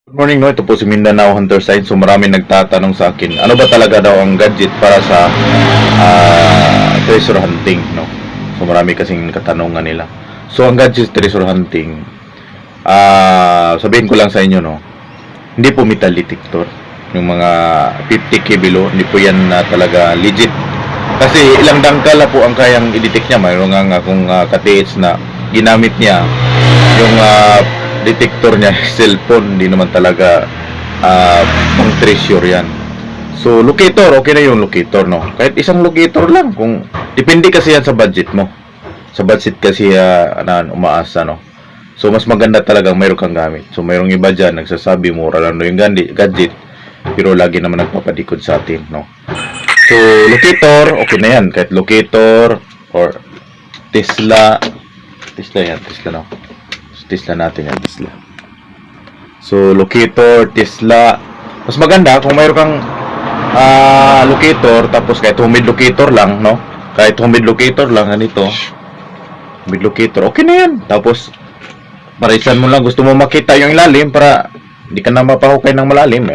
Good morning, no? Ito po si Mindanao Hunter Science. So maraming nagtatanong sa akin, ano ba talaga daw ang gadget para sa treasure hunting, no? So marami kasing katanungan nila. So ang gadget treasure hunting, sabihin ko lang sa inyo, no? Hindi po metal detector. Yung mga 50K below, hindi po yan talaga legit. Kasi ilang dangkal na po ang kayang i-detect niya. Mayroon nga kung ka-TH na ginamit niya yung detector niya, cellphone, hindi naman talaga pang treasure yan. So locator, okay na yung locator, no? Kahit isang locator lang, kung depende kasi yan sa budget mo. Sa budget kasi na umaasa, no? So mas maganda talagang mayroon kang gamit. So mayroong iba dyan nagsasabi mura lang yung gadget, pero lagi naman nagpapadikod sa atin, no? So locator, okay na yan. Kahit locator or Tesla yan, Tesla, no? Tesla natin yan, Tesla. So locator, Tesla, mas maganda kung mayroon kang locator, tapos kahit homemade locator lang, no? Kahit homemade locator lang, ganito, homemade locator, okay na yan. Tapos parisan mo lang, gusto mo makita yung ilalim para hindi ka na mapahukay ng malalim,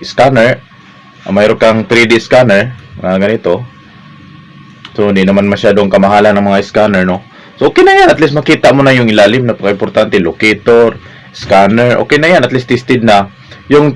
scanner, mayroon kang 3D scanner, ganito. So hindi naman masyadong kamahalan ng mga scanner, no? So okay na yan, at least makita mo na yung ilalim. Napaka-importante, locator, scanner, okay na yan, at least tested na. Yung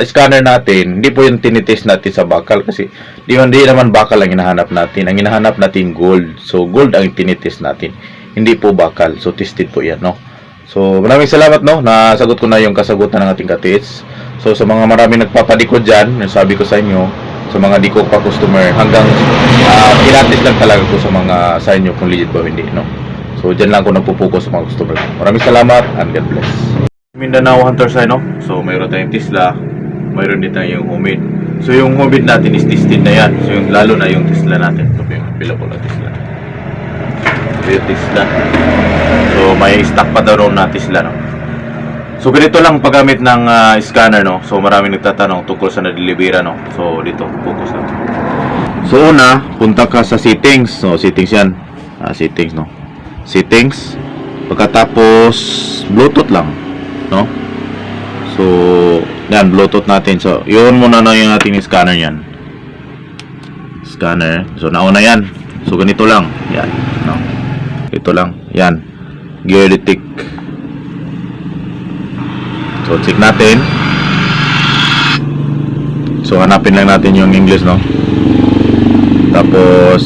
scanner natin, hindi po yung tinitest natin sa bakal, kasi di naman bakal ang hinahanap natin. Ang hinahanap natin gold. So gold ang tinitest natin, hindi po bakal. So tested po yan, no? So maraming salamat, no, nasagot ko na yung kasagutan ng ating ka-TH. So sa mga maraming nagpapadikod dyan, yung sabi ko sa inyo, sa mga di ko pa customer, hanggang pilates lang talaga ko sa mga sa inyo kung legit ba o hindi, no? So dyan lang ako nagpupokus sa mga customer. Maraming salamat and God bless. Mindanao Hunter Science, no? So mayroon tayong Tesla, mayroon din tayong homemade. So yung homemade natin is tested na yan. So yung lalo na yung Tesla natin. Ito yung available na Tesla. Ito yung Tesla. So may stock pa daw na Tesla, no? So ganito lang paggamit ng scanner, no. So maraming nagtatanong tungkol sa na-delivera, no. So dito focus natin. So una, punta ka sa settings. So settings yan. Settings, no. Settings. Pagkatapos Bluetooth lang, no. So yan, Bluetooth natin. So yun muna na yung ating scanner yan. Scanner. So nauna yan. So ganito lang. Yan, no. Ito lang. Yan. Gear detect. So check natin. So hanapin lang natin yung English, no. Tapos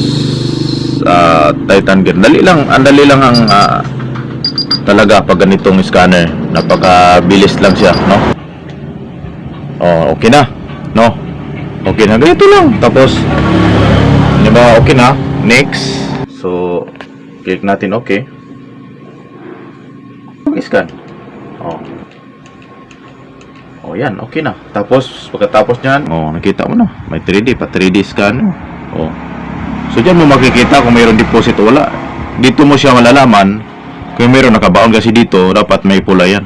Titan gear. Ang dali lang ang talaga pag ganitong scanner. Napakabilis lang siya, no. Oh, okay na, no. Okay na, ganito lang. Tapos di ba okay na? Next. So click natin okay. Scan. Oh, yan, okay na. Tapos, pagkatapos niyan, nakita mo na. May 3D, pa 3D scan. So, diyan mo makikita kung mayroon deposit o wala. Dito mo siya malalaman kung mayroon nakabaon kasi dito, dapat may pula yan.